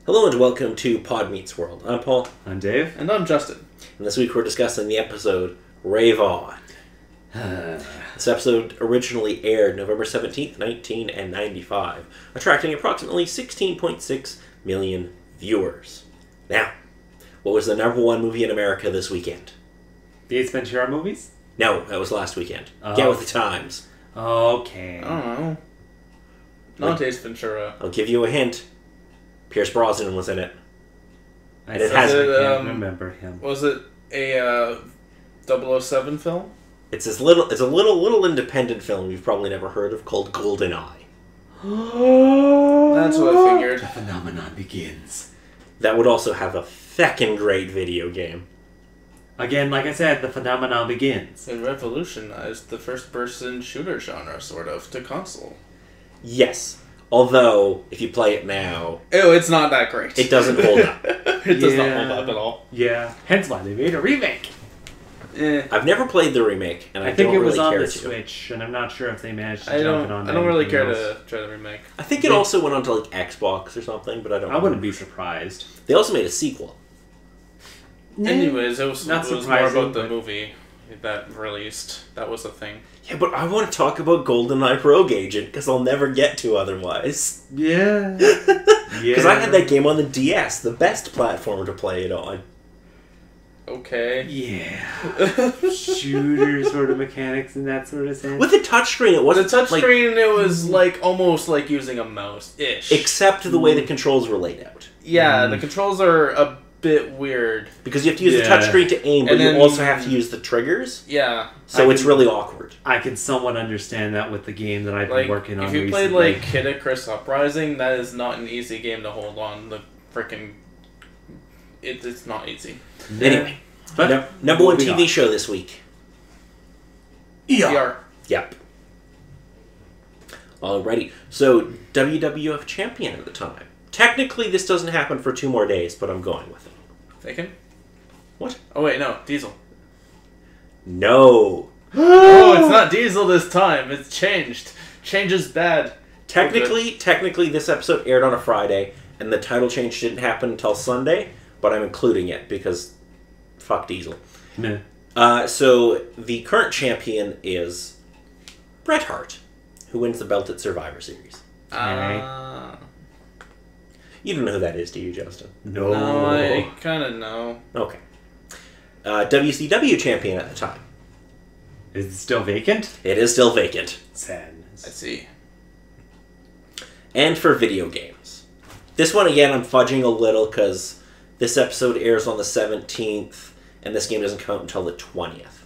Hello and welcome to Pod Meets World. I'm Paul. I'm Dave. And I'm Justin. And this week we're discussing the episode Rave On. This episode originally aired November 17th, 1995, attracting approximately 16.6 million viewers. Now, what was the #1 movie in America this weekend? The Ace Ventura movies? No, that was last weekend. Oh. Get with the times. Okay. I don't know. Not Ace Ventura. I'll give you a hint. Pierce Brosnan was in it. I it has- can't remember him. Was it a 007 film? It's a little independent film you've probably never heard of called GoldenEye. That's what I figured. The phenomenon begins. That would also have a feckin' great video game. Again, like I said, the phenomenon begins. It revolutionized the first-person shooter genre, sort of, to console. Yes. Although, if you play it now, Ew, it's not that great. it doesn't hold up. It does not hold up at all. Yeah. Hence why they made a remake. I've never played the remake, and I think don't it was really on care the to. Switch, and I'm not sure if they managed to I jump it on. don't really anything care else. to try the remake. I think it also went on to like Xbox or something, but I don't I wouldn't be surprised. They also made a sequel. Anyways, it was Not more surprising, about the but- movie that released. That was the thing. Yeah, but I want to talk about GoldenEye Rogue Agent, because I'll never get to otherwise. Yeah. Because I had that game on the DS, the best platform to play it on. Okay. Yeah. Shooter sort of mechanics and that sort of sense. With the touchscreen, it The wasn't touchscreen, it was like almost like using a mouse-ish. except the way the controls were laid out. Yeah, the controls are a bit weird. Because you have to use the Yeah. touchscreen to aim, but And you then- also have to use the triggers, Yeah. so I it's can- really awkward. I can somewhat understand that with the game that I've been Like, working on if you recently. played, like, Kid Icarus Uprising, that is not an easy game to hold on. The frickin'... It's not easy. Anyway, But #1 moving TV on. show this week. VR. Yep. Alrighty. So, WWF champion at the time. Technically, this doesn't happen for 2 more days, but I'm going with it. Faken? What? Oh, wait, no. Diesel. No. Oh, it's not Diesel this time. It's changed. Change is bad. Technically, this episode aired on a Friday, and the title change didn't happen until Sunday, but I'm including it because fuck Diesel. Meh. So, the current champion is Bret Hart, who wins the belt at Survivor Series. You don't know who that is, do you, Justin? No. No, I kind of know. Okay. WCW champion at the time. Is it still vacant? It is still vacant. Sadness. I see. And for video games. This one, again, I'm fudging a little because this episode airs on the 17th, and this game doesn't come out until the 20th.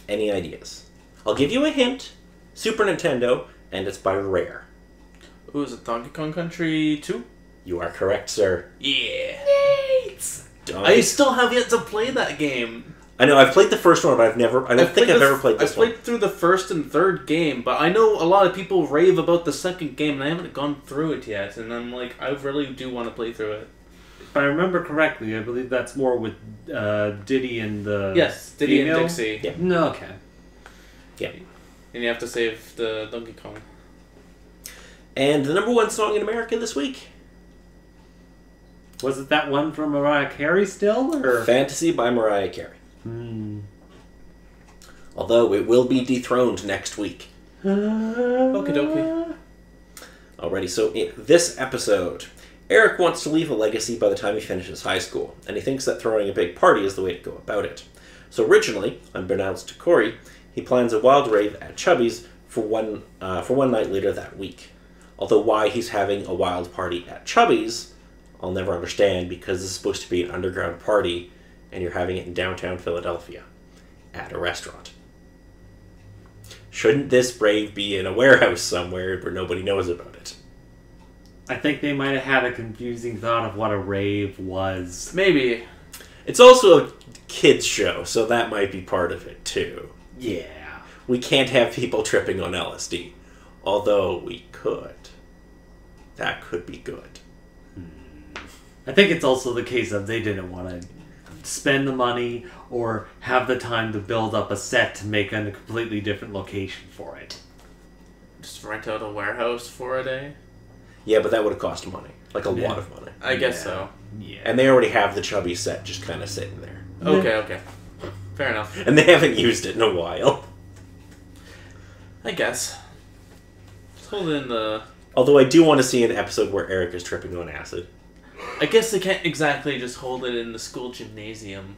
Any ideas? I'll give you a hint. Super Nintendo, and it's by Rare. Ooh, is it Donkey Kong Country 2? You are correct, sir. Yeah. Donkey- I still have yet to play that game. I know, I've played the first one, but I don't think I've ever played this I've played through the first and third game, but I know a lot of people rave about the second game, and I haven't gone through it yet, and I'm like, I really do want to play through it. If I remember correctly, I believe that's more with Diddy and the Yes, Diddy female? and Dixie. Yeah. No, okay. Yeah. And you have to save the Donkey Kong. And the #1 song in America this week? Was it that one from Mariah Carey still, or? Fantasy by Mariah Carey. Although it will be dethroned next week. Okie dokie. Alrighty, so in this episode, Eric wants to leave a legacy by the time he finishes high school, and he thinks that throwing a big party is the way to go about it. So originally, unbeknownst to Corey, he plans a wild rave at Chubby's for one night later that week. Although why he's having a wild party at Chubby's, I'll never understand, because this is supposed to be an underground party, and you're having it in downtown Philadelphia, at a restaurant. Shouldn't this rave be in a warehouse somewhere where nobody knows about it? I think they might have had a confusing thought of what a rave was. Maybe. It's also a kids show, so that might be part of it too. Yeah. We can't have people tripping on LSD, although we could. That could be good. I think it's also the case of they didn't want to spend the money or have the time to build up a set to make a completely different location for it. Just rent out a warehouse for a day. Yeah, but that would have cost money. Like, a Yeah. lot of money. I guess so. Yeah. And they already have the chubby set just kind of sitting there. Okay. Fair enough. And they haven't used it in a while. I guess. Just hold in the... Although I do want to see an episode where Eric is tripping on acid. I guess they can't exactly just hold it in the school gymnasium.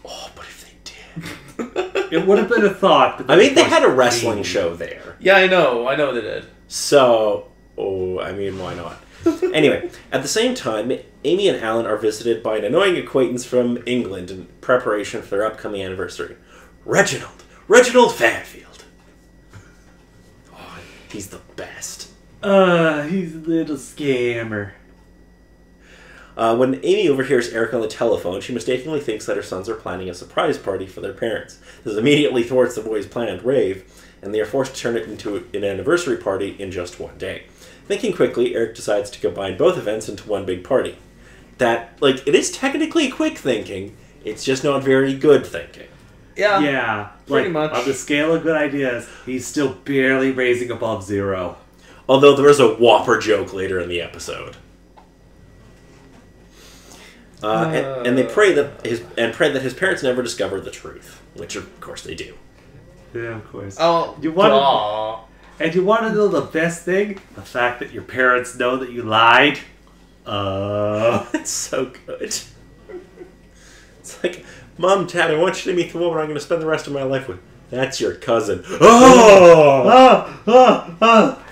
Oh, but if they did. It would have been a thought. But I mean, they had a then- wrestling show there. Yeah, I know they did. So, I mean, why not? Anyway, at the same time, Amy and Alan are visited by an annoying acquaintance from England in preparation for their upcoming anniversary. Reginald Fanfield. Oh, he's the best. He's a little scammer. When Amy overhears Eric on the telephone, she mistakenly thinks that her sons are planning a surprise party for their parents. This immediately thwarts the boys' planned rave, and they are forced to turn it into an anniversary party in just one day. Thinking quickly, Eric decides to combine both events into one big party. That, like, it is technically quick thinking, it's just not very good thinking. Yeah, pretty like, much. On the scale of good ideas, he's still barely raising above 0. Although there is a whopper joke later in the episode. And they pray that his parents never discover the truth, which of course they do. Yeah, of course. Oh, You want aw. And you want to know the best thing? The fact that your parents know that you lied. It's so good. It's like, Mom, Dad, I want you to meet the woman I'm going to spend the rest of my life with. That's your cousin. Oh!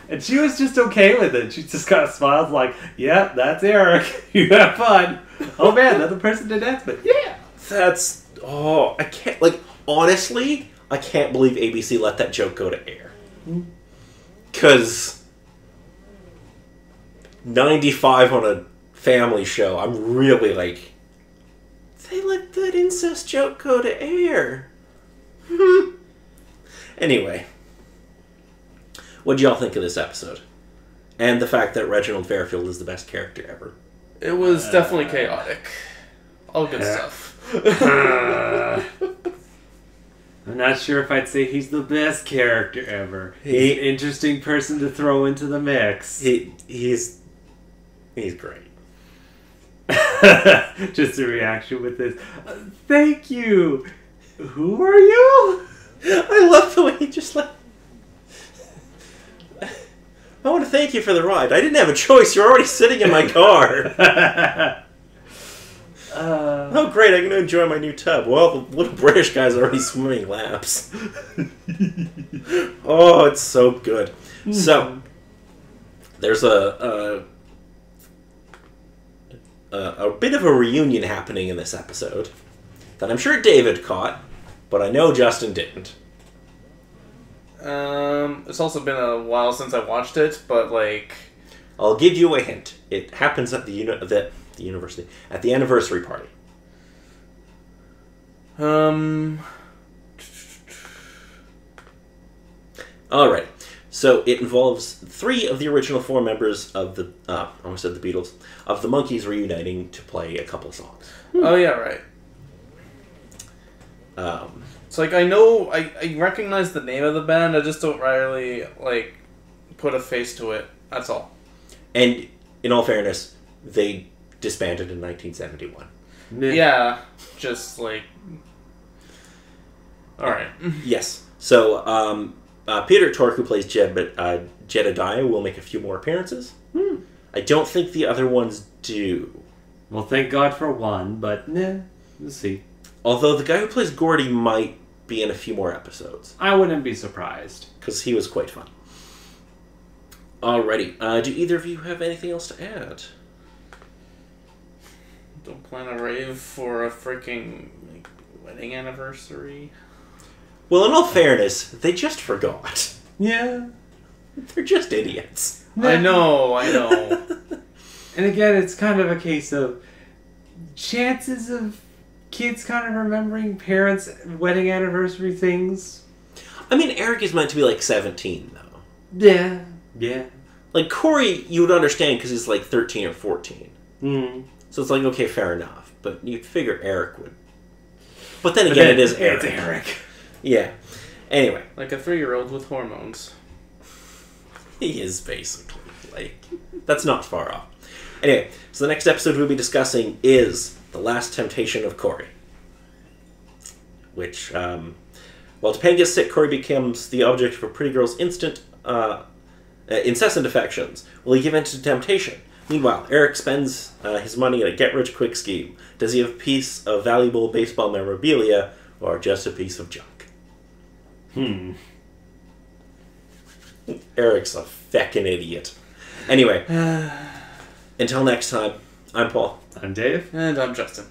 And she was just okay with it. She just kind of smiled like, yeah, that's Eric. You have fun. Oh man, another person to dance, but yeah. That's... Oh, I can't... Like, honestly, I can't believe ABC let that joke go to air. Because 95 on a family show, I'm really like, they let that incest joke go to air. Anyway, what do y'all think of this episode? And the fact that Reginald Fairfield is the best character ever. It was definitely chaotic. All good stuff. I'm not sure if I'd say he's the best character ever. He's He- an interesting person to throw into the mix. He's great. Just a reaction with this. Thank you. Who are you? I love the way he just like... I want to thank you for the ride. I didn't have a choice. You're already sitting in my car. Oh, great. I can enjoy my new tub. Well, the little British guy's already swimming laps. Oh, it's so good. So, there's a bit of a reunion happening in this episode that I'm sure David caught, but I know Justin didn't. It's also been a while since I watched it, but like, I'll give you a hint. It happens at the university, at the anniversary party. Alright, so it involves 3 of the original 4 members of the, I almost said the Beatles, of the Monkees reuniting to play a couple songs. oh yeah, right. It's like I know I recognize the name of the band. I just don't really like put a face to it. That's all. And in all fairness, they disbanded in 1971. Yeah, just like. All right. Yes. So, Peter Tork, who plays Jedediah, will make a few more appearances. I don't think the other ones do. Well, thank God for one, but nah, we'll see. Although the guy who plays Gordy might be in a few more episodes. I wouldn't be surprised. Because he was quite fun. Alrighty. Do either of you have anything else to add? Don't plan a rave for a freaking like, wedding anniversary. Well, in all fairness, they just forgot. Yeah. They're just idiots. I know. And again, it's kind of a case of chances of kids kind of remembering parents' wedding anniversary things. I mean, Eric is meant to be like 17, though. Yeah. Yeah. Like, Corey, you would understand because he's like 13 or 14. Mm. So it's like, okay, fair enough. But you'd figure Eric would. But then again, it is Eric. It's Eric. Yeah. Anyway. Like a 3-year-old with hormones. He is basically. Exactly. That's not far off. Anyway, so the next episode we'll be discussing is The Last Temptation of Cory. Which, while Topanga gets sick, Cory becomes the object of a pretty girl's incessant affections. Will he give in to temptation? Meanwhile, Eric spends his money in a get-rich-quick scheme. Does he have a piece of valuable baseball memorabilia, or just a piece of junk? Eric's a feckin' idiot. Anyway, until next time, I'm Paul. I'm Dave. And I'm Justin.